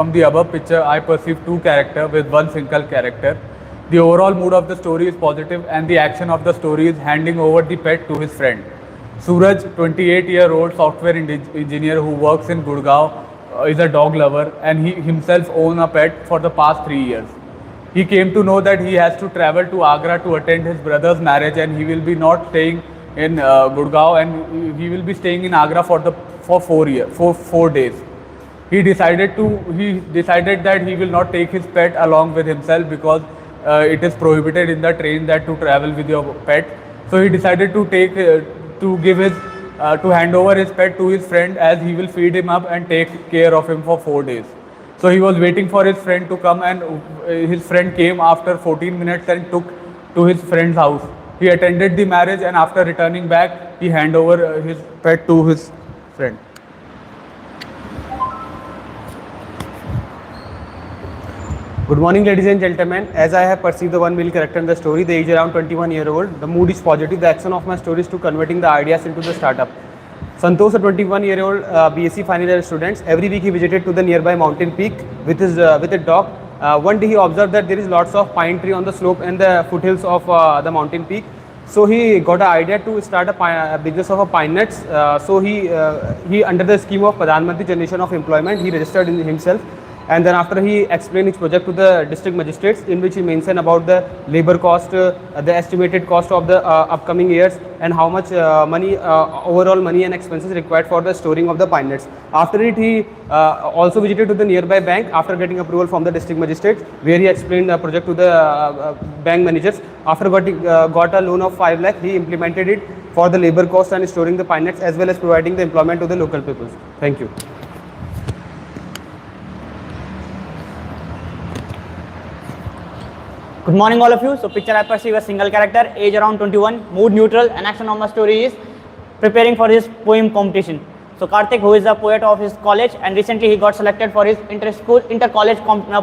From the above picture, I perceive two characters with one single character. The overall mood of the story is positive and the action of the story is handing over the pet to his friend. Suraj, 28-year-old software engineer who works in Gurgaon, is a dog lover and he himself owns a pet for the past 3 years. He came to know that he has to travel to Agra to attend his brother's marriage and he will be not staying in Gurgaon and he will be staying in Agra for 4 days. He decided that he will not take his pet along with himself because it is prohibited in the train that to travel with your pet. So he decided to hand over his pet to his friend as he will feed him up and take care of him for 4 days. So he was waiting for his friend to come and his friend came after 14 minutes and took to his friend's house. He attended the marriage and after returning back, he hand over his pet to his friend. Good morning, ladies and gentlemen. As I have perceived the one male character in the story, the age around 21-year-old, the mood is positive. The action of my story is to converting the ideas into the startup. Santosh, a 21-year-old BSc final year student, every week he visited to the nearby mountain peak with a dog. One day he observed that there is lots of pine tree on the slope and the foothills of the mountain peak. So he got an idea to start a business of pine nuts. So he under the scheme of Pradhan Mantri Generation of Employment, he registered in himself. And then after he explained his project to the district magistrates, in which he mentioned about the labor cost, the estimated cost of the upcoming years and how much overall money and expenses required for the storing of the pine nuts. After it, he also visited to the nearby bank after getting approval from the district magistrates, where he explained the project to the bank managers. After got a loan of 5 lakh, he implemented it for the labor cost and storing the pine nuts as well as providing the employment to the local peoples. Thank you. Good morning all of you. So picture I perceive a single character, age around 21, mood neutral, and action of my story is preparing for his poem competition. So Karthik, who is a poet of his college, and recently he got selected for his inter-college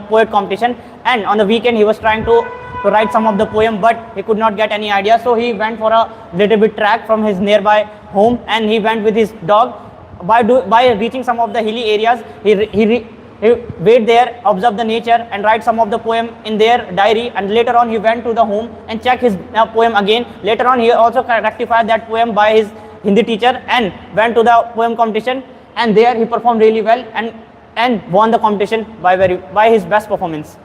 poet competition, and on the weekend he was trying to write some of the poem, but he could not get any idea. So he went for a little bit track from his nearby home and he went with his dog. By reaching some of the hilly areas, he wait there, observe the nature and write some of the poem in their diary, and later on he went to the home and checked his poem again. Later on he also rectified that poem by his Hindi teacher and went to the poem competition, and there he performed really well and won the competition by his best performance.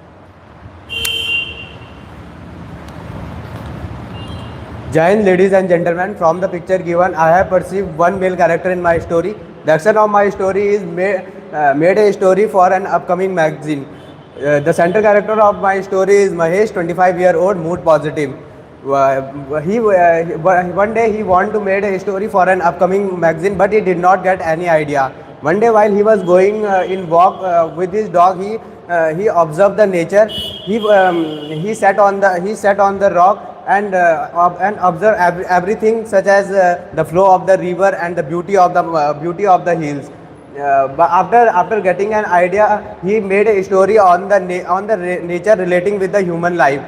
Jai Hind, ladies and gentlemen. From the picture given, I have perceived one male character in my story. The action of my story is made a story for an upcoming magazine. The central character of my story is Mahesh, 25-year-old, mood positive. One day he wanted to make a story for an upcoming magazine, but he did not get any idea. One day while he was going in walk with his dog, he observed the nature. He sat on the rock and observed everything, such as the flow of the river and the beauty of the hills. But after getting an idea, he made a story on the nature relating with the human life.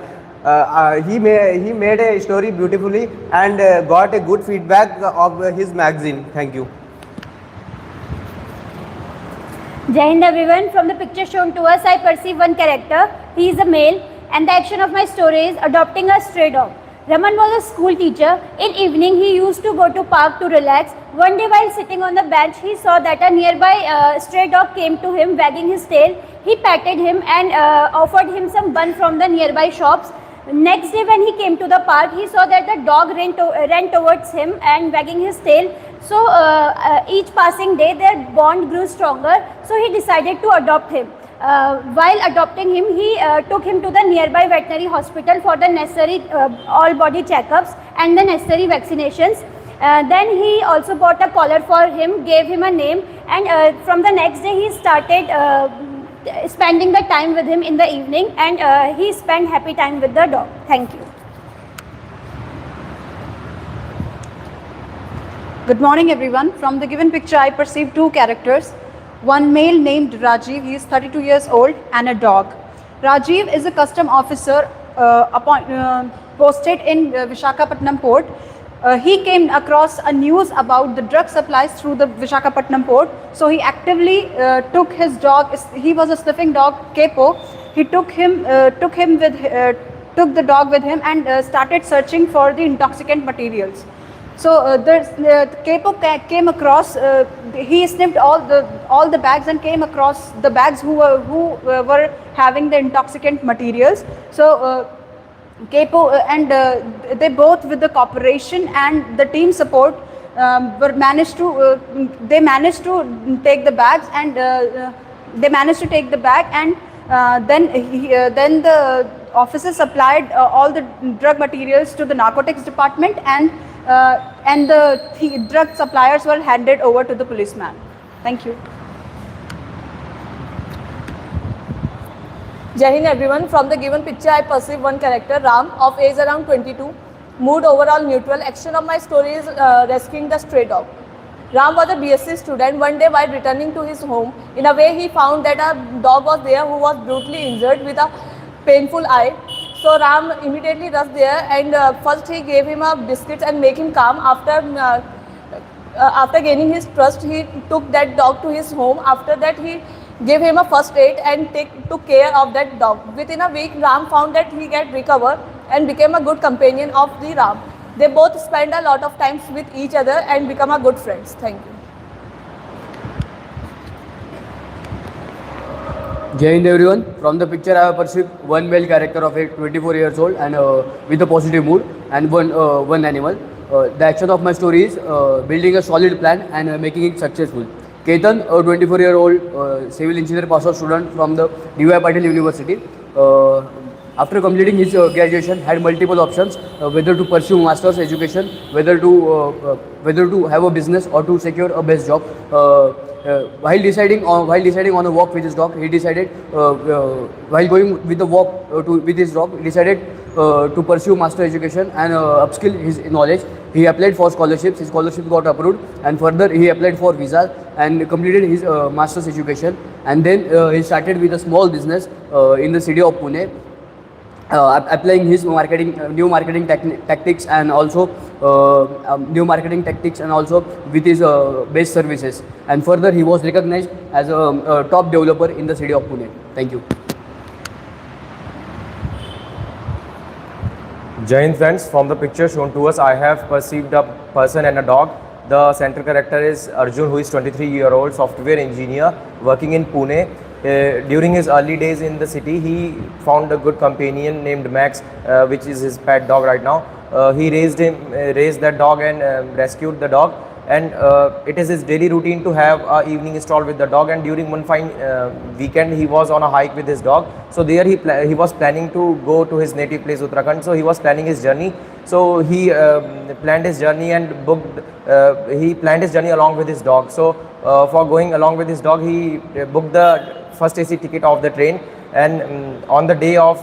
He made a story beautifully and got a good feedback of his magazine. Thank you. Jai Hind everyone. From the picture shown to us, I perceive one character. He is a male, and the action of my story is adopting a stray dog. Raman was a school teacher. In evening, he used to go to park to relax. One day while sitting on the bench, he saw that a nearby stray dog came to him wagging his tail. He patted him and offered him some bun from the nearby shops. Next day when he came to the park, he saw that the dog ran towards him and wagging his tail. So each passing day their bond grew stronger, so he decided to adopt him. While adopting him, he took him to the nearby veterinary hospital for the necessary all body checkups and the necessary vaccinations. Then he also bought a collar for him, gave him a name, and from the next day he started spending the time with him in the evening, and he spent happy time with the dog. Thank you. Good morning everyone. From the given picture I perceive two characters. One male named Rajiv, he is 32 years old, and a dog. Rajiv is a custom officer posted in Visakhapatnam port. he came across a news about the drug supplies through the Vishakhapatnam port. So he actively took his dog. He was a sniffing dog, Kepo. He took the dog with him and started searching for the intoxicant materials. So Kepo came across. He sniffed all the bags and came across the bags who were having the intoxicant materials. So Kepo and they both, with the cooperation and the team support, managed to take the bags, and then the officers supplied all the drug materials to the narcotics department, and the drug suppliers were handed over to the policeman. Thank you. Jai Hind everyone. From the given picture, I perceive one character, Ram, of age around 22. Mood overall neutral. Action of my story is rescuing the stray dog. Ram was a BSc student. One day while returning to his home, in a way he found that a dog was there who was brutally injured with a painful eye. So Ram immediately rushed there, and first he gave him a biscuit and make him calm. After gaining his trust, he took that dog to his home. After that, he gave him a first aid and took care of that dog. Within a week, Ram found that he get recovered and became a good companion of the Ram. They both spend a lot of times with each other and become a good friends. Thank you. Jai Hind everyone. From the picture, I have perceived one male character of 24 years old and with a positive mood, and one animal. The action of my story is building a solid plan and making it successful. Ketan, a 24-year-old civil engineer pass-out student from the D.Y. Patil University, after completing his graduation, had multiple options whether to pursue master's education, whether to have a business, or to secure a best job. While deciding on a walk with his dog, he decided while going with the walk with his dog, he decided to pursue master education and upskill his knowledge. He applied for scholarships. His scholarship got approved, and further he applied for visa and completed his master's education. And then he started with a small business in the city of Pune, applying his new marketing tactics, and also with his best services. And further, he was recognized as a top developer in the city of Pune. Thank you. Jai Hind friends, from the picture shown to us, I have perceived a person and a dog. The central character is Arjun, who is 23-year-old software engineer working in Pune. During his early days in the city, he found a good companion named Max, which is his pet dog right now. He raised that dog and rescued the dog. And it is his daily routine to have an evening stroll with the dog. And during one fine weekend, he was on a hike with his dog. So there he was planning to go to his native place, Uttarakhand. So he was planning his journey. So he planned his journey and he planned his journey along with his dog. So for going along with his dog, he booked the first AC ticket of the train. And on the day of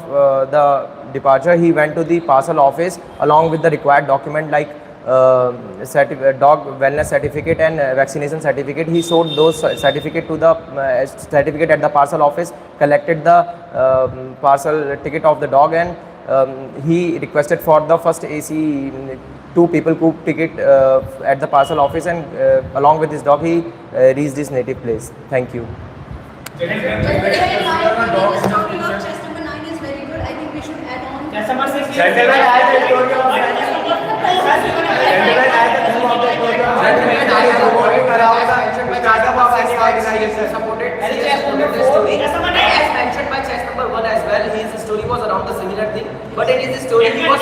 the departure, he went to the parcel office along with the required document like dog wellness certificate and vaccination certificate. He showed those certificate to the certificate at the parcel office, collected the parcel ticket of the dog, and he requested for the first AC 2 people coupe ticket at the parcel office, and along with his dog he reached his native place. Thank you. Chest number 9 is very good. I think we should add on. Chest number 6 is his story was around the similar thing, but in his story he was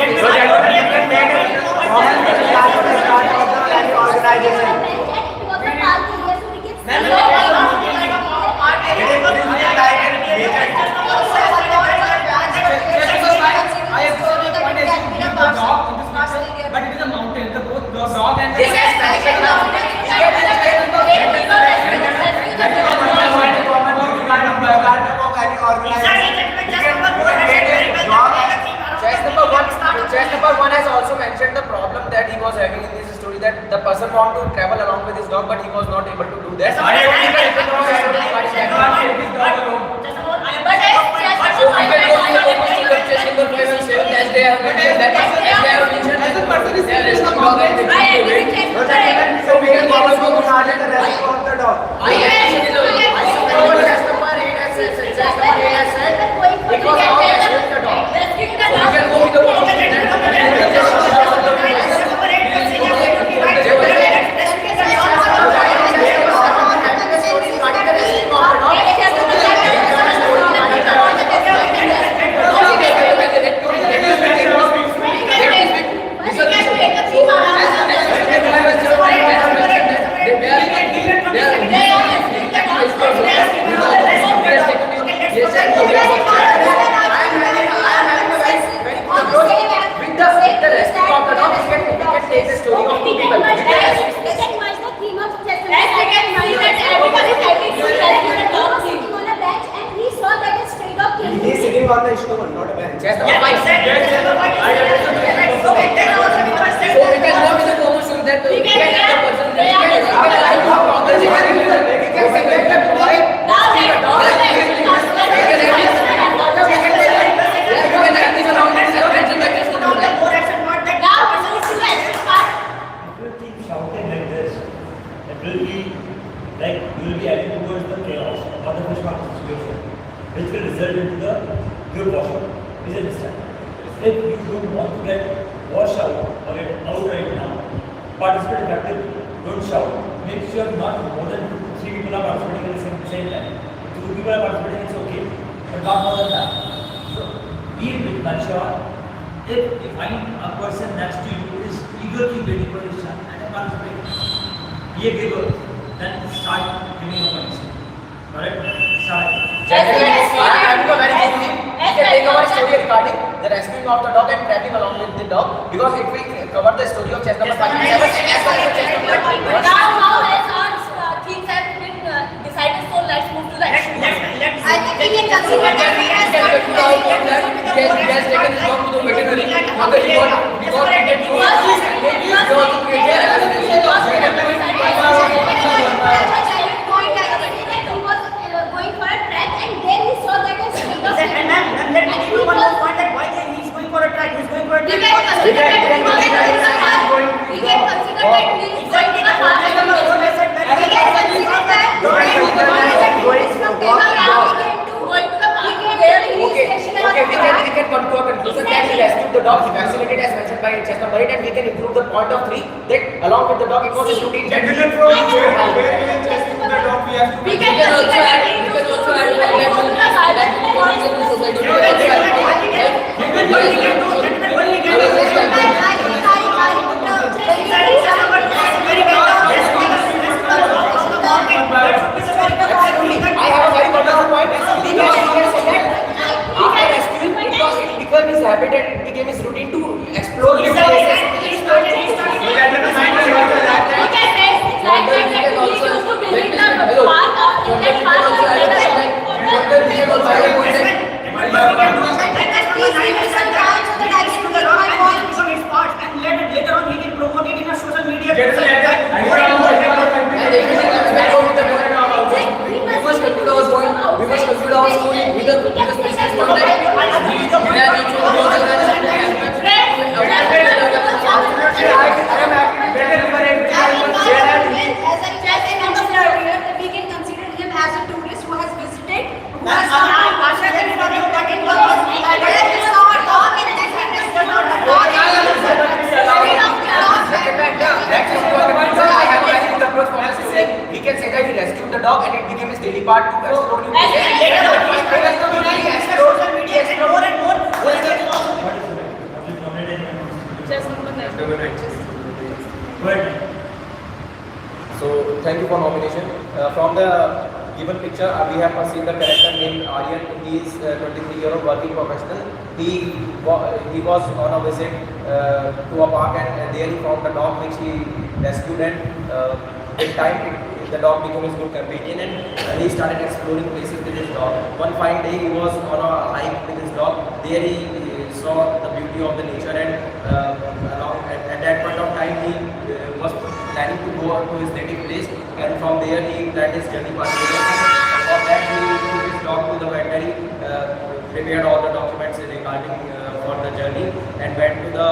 but it is a mountain. The both dog and Chest number 1 has also mentioned the problem that he was having in this story, that the person wanted to travel along with his dog, but he was not able to do that. As they have mentioned, dog and the so we can follow the rescue of the dog. I said, it was all rescuing the dog. So we can go with the He's sitting on the instrument, not a bench. Yes, so we can go with the promotion that the person like you will be adding towards the chaos or the mishmash situation, which will result into the good wash out. Please understand. If you don't want to get wash out or get out right now, participate actively. Don't shout. Make sure not more than 3 people are participating at the same time. If 2 people are participating, it's okay, but not more than that. So be a bit mature. If you find a person next to you who is eagerly waiting for his chance and participating, be a giver. Then start giving a punishment. Correct? Start. I'm very easy. We can take our story regarding the rescuing of the dog and trapping along with the dog because it will cover the story of chess number 5 and 7 as well as chess number 5. Now as our things have been decided, so let's move to the action. I think we can consider that we He has taken his dog to the veterinary. After he got treated for maybe he also created going for a track and then he saw that a string of And let me give you one more point that why he's going for a track. He's going for a we track. can consider that he is going to the park. We can consider that he is going to the park. We can consider that going from we can come to a conclusion that he rescued the dog, he vaccinated as mentioned by chess number 8 and we can improve the point of 3 that along with the dog it was his routine. We can also I have a very wonderful point. He can say that after rescuing because it became his habit and it became his routine to explore new places. Later on, he can promote it in a social media. We must conclude our story with the specific we can consider him as a tourist who has visited, who we can say that he rescued the dog and it became his daily part to explore new places. More and more. But So thank you for nomination. From the given picture, we have perceived the character named Aryan. He is 23-year-old working professional. He was on a visit to a park and there he found the dog which he rescued and with time the dog became his good companion and he started exploring places with his dog. One fine day he was on a hike with his dog. There he saw the beauty of the nature and at that point of time he was planning to go to his native place and from there he planned his journey for that he took his dog to the veterinary, prepared all the documents regarding for the journey and went to the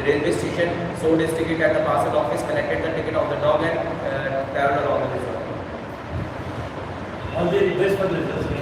railway station, sold his ticket at the parcel office, collected the ticket of the dog and traveled along with his dog. All the request for the results.